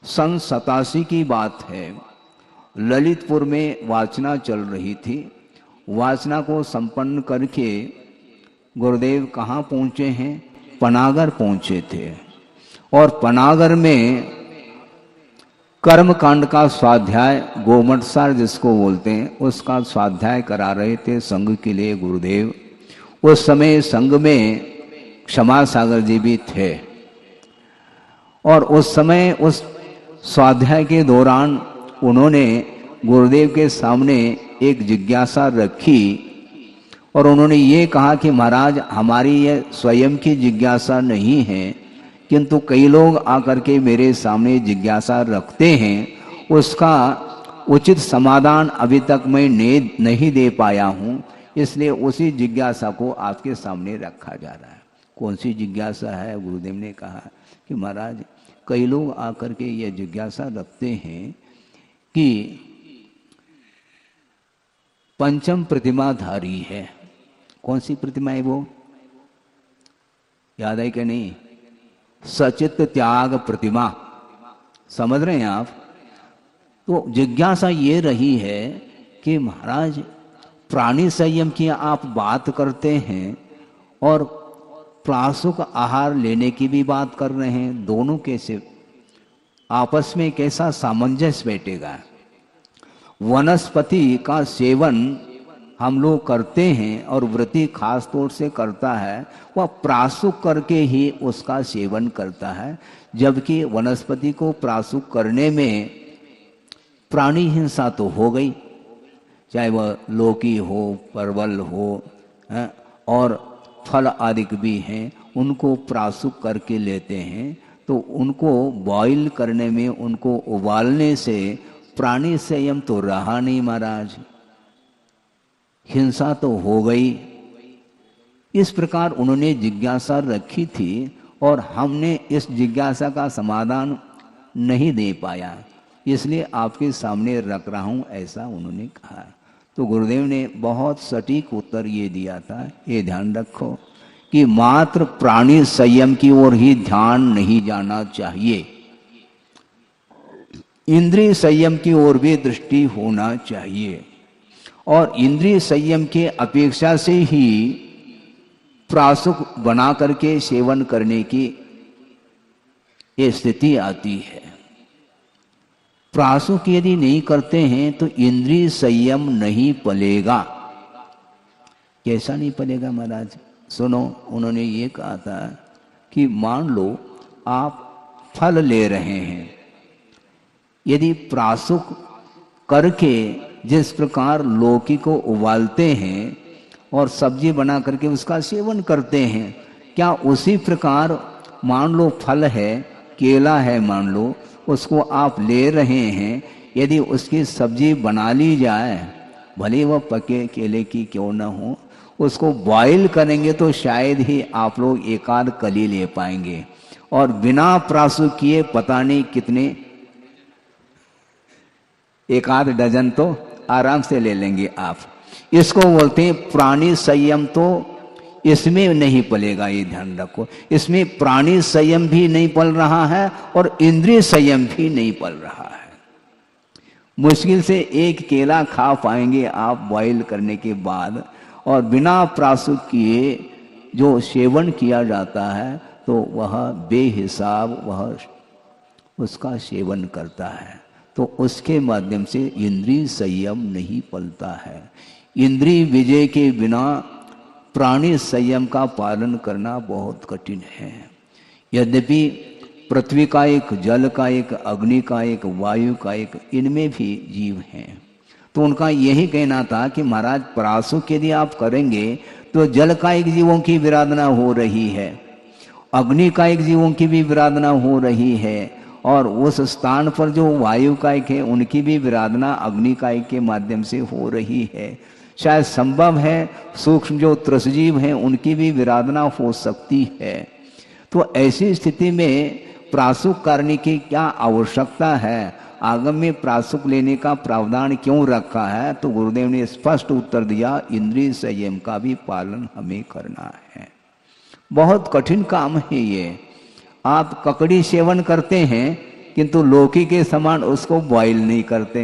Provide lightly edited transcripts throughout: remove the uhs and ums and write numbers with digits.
सन 87 की बात है। ललितपुर में वाचना चल रही थी। वाचना को संपन्न करके गुरुदेव कहाँ पहुँचे हैं? पनागर पहुँचे थे। और पनागर में कर्मकांड का स्वाध्याय, गोमटसार जिसको बोलते हैं, उसका स्वाध्याय करा रहे थे संघ के लिए गुरुदेव। उस समय संघ में क्षमा सागर जी भी थे। और उस समय उस स्वाध्याय के दौरान उन्होंने गुरुदेव के सामने एक जिज्ञासा रखी और उन्होंने ये कहा कि महाराज, हमारी ये स्वयं की जिज्ञासा नहीं है, किंतु कई लोग आकर के मेरे सामने जिज्ञासा रखते हैं, उसका उचित समाधान अभी तक मैं नहीं दे पाया हूँ, इसलिए उसी जिज्ञासा को आपके सामने रखा जा रहा है। कौन सी जिज्ञासा है? गुरुदेव ने कहा कि महाराज, कई लोग आकर के यह जिज्ञासा रखते हैं कि पंचम प्रतिमाधारी है। कौन सी प्रतिमा है वो? याद है कि नहीं? सचित त्याग प्रतिमा। समझ रहे हैं आप? तो जिज्ञासा ये रही है कि महाराज, प्राणी संयम की आप बात करते हैं और प्रासुक आहार लेने की भी बात कर रहे हैं, दोनों कैसे आपस में कैसा सामंजस्य बैठेगा? वनस्पति का सेवन हम लोग करते हैं और व्रती खास तौर से करता है, वह प्रासुक करके ही उसका सेवन करता है, जबकि वनस्पति को प्रासुक करने में प्राणी हिंसा तो हो गई, चाहे वह लौकी हो, परवल हो, और फल आदि भी हैं, उनको प्रासुक करके लेते हैं। तो उनको बॉईल करने में, उनको उबालने से प्राणी संयम तो रहा नहीं महाराज, हिंसा तो हो गई। इस प्रकार उन्होंने जिज्ञासा रखी थी और हमने इस जिज्ञासा का समाधान नहीं दे पाया, इसलिए आपके सामने रख रहा हूं, ऐसा उन्होंने कहा। तो गुरुदेव ने बहुत सटीक उत्तर ये दिया था, ये ध्यान रखो कि मात्र प्राणी संयम की ओर ही ध्यान नहीं जाना चाहिए, इंद्रिय संयम की ओर भी दृष्टि होना चाहिए। और इंद्रिय संयम के अपेक्षा से ही प्रासुक बना करके सेवन करने की ये स्थिति आती है। प्रासुक यदि नहीं करते हैं तो इंद्रिय संयम नहीं पलेगा। कैसा नहीं पलेगा महाराज? सुनो, उन्होंने ये कहा था कि मान लो आप फल ले रहे हैं, यदि प्रासुक करके जिस प्रकार लौकी को उबालते हैं और सब्जी बना करके उसका सेवन करते हैं, क्या उसी प्रकार मान लो फल है, केला है, मान लो उसको आप ले रहे हैं, यदि उसकी सब्जी बना ली जाए, भले वह पके केले की क्यों न हो, उसको बॉईल करेंगे तो शायद ही आप लोग एक आध कली ले पाएंगे, और बिना प्रासुक किए पता नहीं कितने, एक आध डजन तो आराम से ले लेंगे आप। इसको बोलते हैं प्राणी संयम। तो इसमें नहीं पलेगा, ये ध्यान रखो, इसमें प्राणी संयम भी नहीं पल रहा है और इंद्रिय संयम भी नहीं पल रहा है। मुश्किल से एक केला खा पाएंगे आप बॉईल करने के बाद, और बिना प्रासुक किए जो सेवन किया जाता है तो वह बेहिसाब वह उसका सेवन करता है, तो उसके माध्यम से इंद्रिय संयम नहीं पलता है। इंद्रिय विजय के बिना प्राणी संयम का पालन करना बहुत कठिन है। यद्यपि पृथ्वी का एक, जल का एक, अग्नि का एक, वायु का एक, इनमें भी जीव हैं, तो उनका यही कहना था कि महाराज, प्रासुक यदि आप करेंगे तो जल का एक जीवों की विराधना हो रही है, अग्नि का एक जीवों की भी विराधना हो रही है, और उस स्थान पर जो वायु कायिक है उनकी भी विराधना अग्नि कायिक के माध्यम से हो रही है। शायद संभव है सूक्ष्म जो त्रसजीव हैं उनकी भी विराधना हो सकती है। तो ऐसी स्थिति में प्रासुक करने की क्या आवश्यकता है? आगम में प्रासुक लेने का प्रावधान क्यों रखा है? तो गुरुदेव ने स्पष्ट उत्तर दिया, इंद्रिय संयम का भी पालन हमें करना है। बहुत कठिन काम है ये। आप ककड़ी सेवन करते हैं किंतु लौकी के समान उसको बॉईल नहीं करते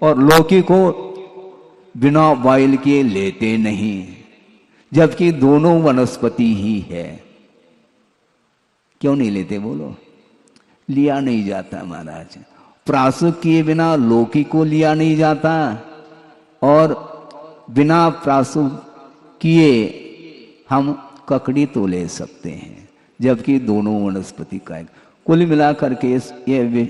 और लौकी को बिना बॉईल किए लेते नहीं, जबकि दोनों वनस्पति ही है। क्यों नहीं लेते बोलो? लिया नहीं जाता महाराज। प्रासुक किए बिना लौकी को लिया नहीं जाता और बिना प्रासुक किए हम ककड़ी तो ले सकते हैं, जबकि दोनों वनस्पति का है। कुल मिलाकर के ये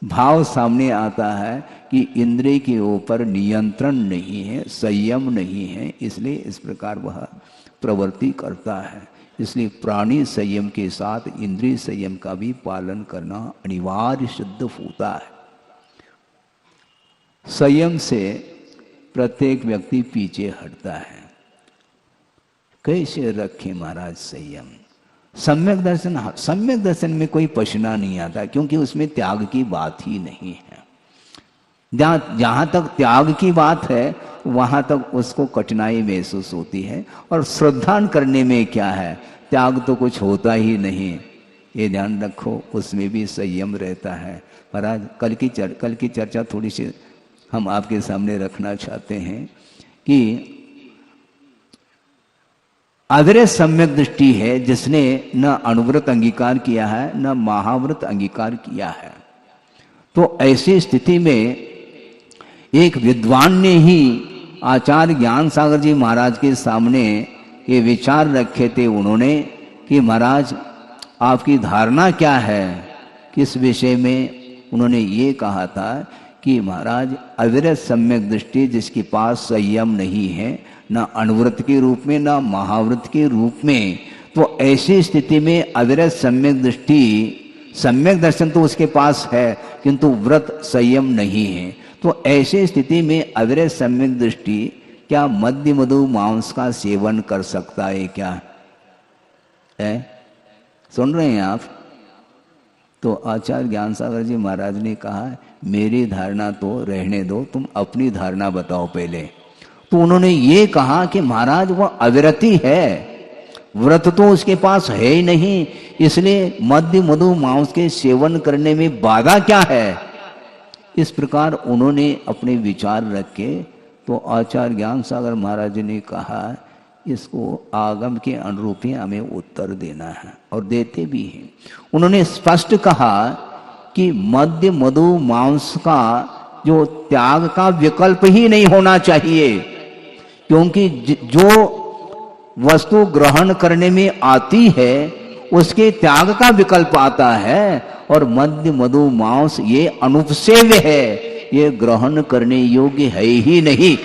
भाव सामने आता है कि इंद्रिय के ऊपर नियंत्रण नहीं है, संयम नहीं है, इसलिए इस प्रकार वह प्रवृत्ति करता है। इसलिए प्राणी संयम के साथ इंद्रिय संयम का भी पालन करना अनिवार्य सिद्ध होता है। संयम से प्रत्येक व्यक्ति पीछे हटता है। कैसे रखे महाराज संयम? सम्यक दर्शन में कोई पसीना नहीं आता, क्योंकि उसमें त्याग की बात ही नहीं है। जहां तक त्याग की बात है वहां तक उसको कठिनाई महसूस होती है, और श्रद्धा करने में क्या है, त्याग तो कुछ होता ही नहीं। ये ध्यान रखो, उसमें भी संयम रहता है। महाराज कल की चर्चा थोड़ी सी हम आपके सामने रखना चाहते हैं कि अग्रे सम्यक दृष्टि है जिसने न अनुव्रत अंगीकार किया है न महाव्रत अंगीकार किया है। तो ऐसी स्थिति में एक विद्वान ने ही आचार्य ज्ञान सागर जी महाराज के सामने ये विचार रखे थे उन्होंने कि महाराज आपकी धारणा क्या है, किस विषय में? उन्होंने ये कहा था कि महाराज अविरत सम्यक दृष्टि जिसके पास संयम नहीं है, न अनुव्रत के रूप में न महाव्रत के रूप में, तो ऐसी स्थिति में अविरत सम्यक दृष्टि, सम्यक दर्शन तो उसके पास है किंतु व्रत संयम नहीं है। तो ऐसी स्थिति में अविरत सम्यक दृष्टि क्या मद्य मधु मांस का सेवन कर सकता है क्या? है? सुन रहे हैं आप? तो आचार्य ज्ञान सागर जी महाराज ने कहा मेरी धारणा तो रहने दो, तुम अपनी धारणा बताओ पहले। तो उन्होंने ये कहा कि महाराज वह अविरति है, व्रत तो उसके पास है ही नहीं, इसलिए मद्य मधु मांस के सेवन करने में बाधा क्या है? इस प्रकार उन्होंने अपने विचार रखे। तो आचार्य ज्ञान सागर महाराज ने कहा इसको आगम के अनुरूप ही हमें उत्तर देना है, और देते भी हैं। उन्होंने स्पष्ट कहा कि मद्य मधु मांस का जो त्याग का विकल्प ही नहीं होना चाहिए, क्योंकि जो वस्तु ग्रहण करने में आती है उसके त्याग का विकल्प आता है, और मद्य मधु मांस ये अनुपसेव्य है, ये ग्रहण करने योग्य है ही नहीं।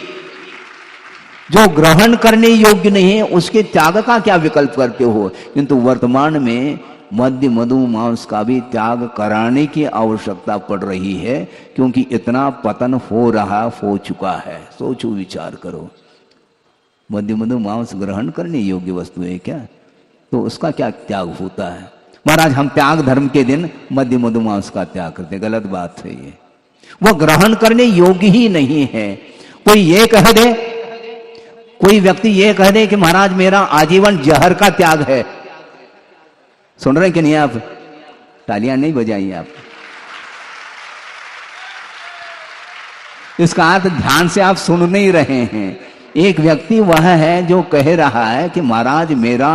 जो ग्रहण करने योग्य नहीं है उसके त्याग का क्या विकल्प करते हो? किंतु वर्तमान में मद्य मधु मांस का भी त्याग कराने की आवश्यकता पड़ रही है, क्योंकि इतना पतन हो चुका है। सोचो, विचार करो, मद्य मधु मांस ग्रहण करने योग्य वस्तु है क्या? तो उसका क्या त्याग होता है? महाराज हम त्याग धर्म के दिन मद्य मधु मांस का त्याग करते, गलत बात है ये। वह ग्रहण करने योग्य ही नहीं है। कोई ये कह दे, कोई व्यक्ति ये कह दे कि महाराज मेरा आजीवन जहर का त्याग है। सुन रहे कि नहीं आप? तालियां नहीं बजाइए आप। इसका अर्थ ध्यान से आप सुन नहीं रहे हैं। एक व्यक्ति वह है जो कह रहा है कि महाराज मेरा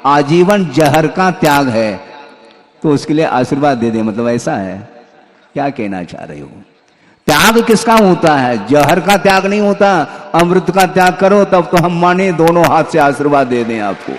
आजीवन जहर का त्याग है, तो उसके लिए आशीर्वाद दे दे, मतलब ऐसा है? क्या कहना चाह रहे हो? त्याग किसका होता है? जहर का त्याग नहीं होता। अमृत का त्याग करो तब तो हम माने दोनों हाथ से आशीर्वाद दे दें आपको।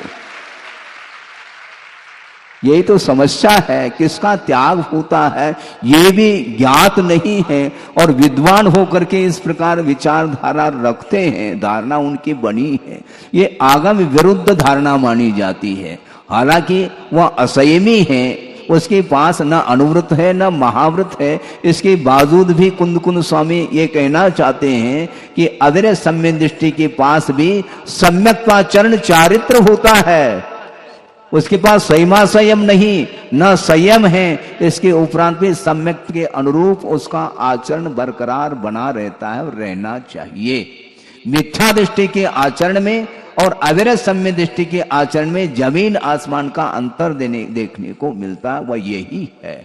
यही तो समस्या है, किसका त्याग होता है ये भी ज्ञात नहीं है, और विद्वान होकर के इस प्रकार विचारधारा रखते हैं, धारणा उनकी बनी है, ये आगम विरुद्ध धारणा मानी जाती है। हालांकि वह असंयमी है, उसके पास न अनुव्रत है न महाव्रत है, इसके बावजूद भी कुंद कुंद स्वामी ये कहना चाहते हैं कि अविरत सम्यक दृष्टि के पास भी सम्यक्ताचरण चारित्र होता है। उसके पास संयमा संयम नहीं, न संयम है, इसके उपरांत भी सम्यक के अनुरूप उसका आचरण बरकरार बना रहता है और रहना चाहिए। मिथ्या दृष्टि के आचरण में और अविरत सम्यक दृष्टि के आचरण में जमीन आसमान का अंतर देखने को मिलता, वह यही है।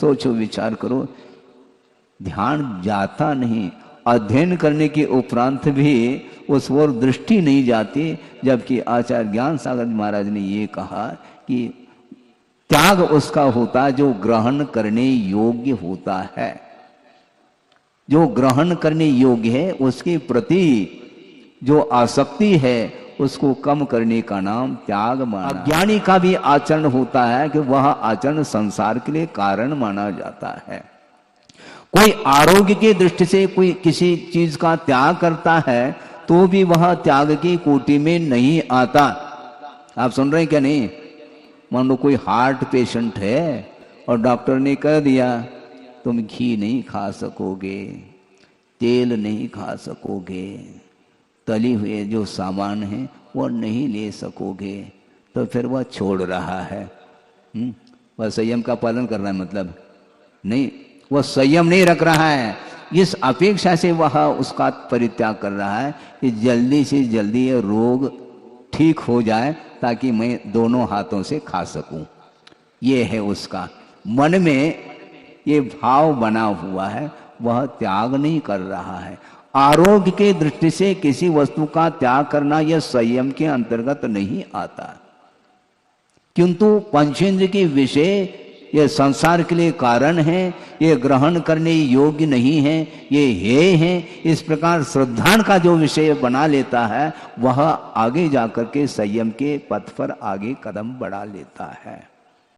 सोचो विचार करो, ध्यान जाता नहीं, अध्ययन करने के उपरांत भी उस ओर दृष्टि नहीं जाती, जबकि आचार्य ज्ञान सागर महाराज ने ये कहा कि त्याग उसका होता है जो ग्रहण करने योग्य होता है। जो ग्रहण करने योग्य है उसके प्रति जो आसक्ति है उसको कम करने का नाम त्याग माना। अज्ञानी का भी आचरण होता है कि वह आचरण संसार के लिए कारण माना जाता है। कोई आरोग्य की दृष्टि से कोई किसी चीज का त्याग करता है तो भी वह त्याग की कोटि में नहीं आता। आप सुन रहे हैं क्या नहीं? मान लो कोई हार्ट पेशेंट है और डॉक्टर ने कह दिया तुम घी नहीं खा सकोगे, तेल नहीं खा सकोगे, तली हुए जो सामान है वो नहीं ले सकोगे, तो फिर वह छोड़ रहा है। वह संयम का पालन कर रहा है, मतलब नहीं, वह संयम नहीं रख रहा है। इस अपेक्षा से वह उसका परित्याग कर रहा है कि जल्दी से जल्दी ये रोग ठीक हो जाए ताकि मैं दोनों हाथों से खा सकूं। ये है उसका मन में ये भाव बना हुआ है, वह त्याग नहीं कर रहा है। आरोग्य के दृष्टि से किसी वस्तु का त्याग करना यह संयम के अंतर्गत नहीं आता, किंतु पंचेंद्र के विषय ये संसार के लिए कारण है, ये ग्रहण करने योग्य नहीं है, ये है। इस प्रकार श्रद्धान का जो विषय बना लेता है वह आगे जाकर के संयम के पथ पर आगे कदम बढ़ा लेता है।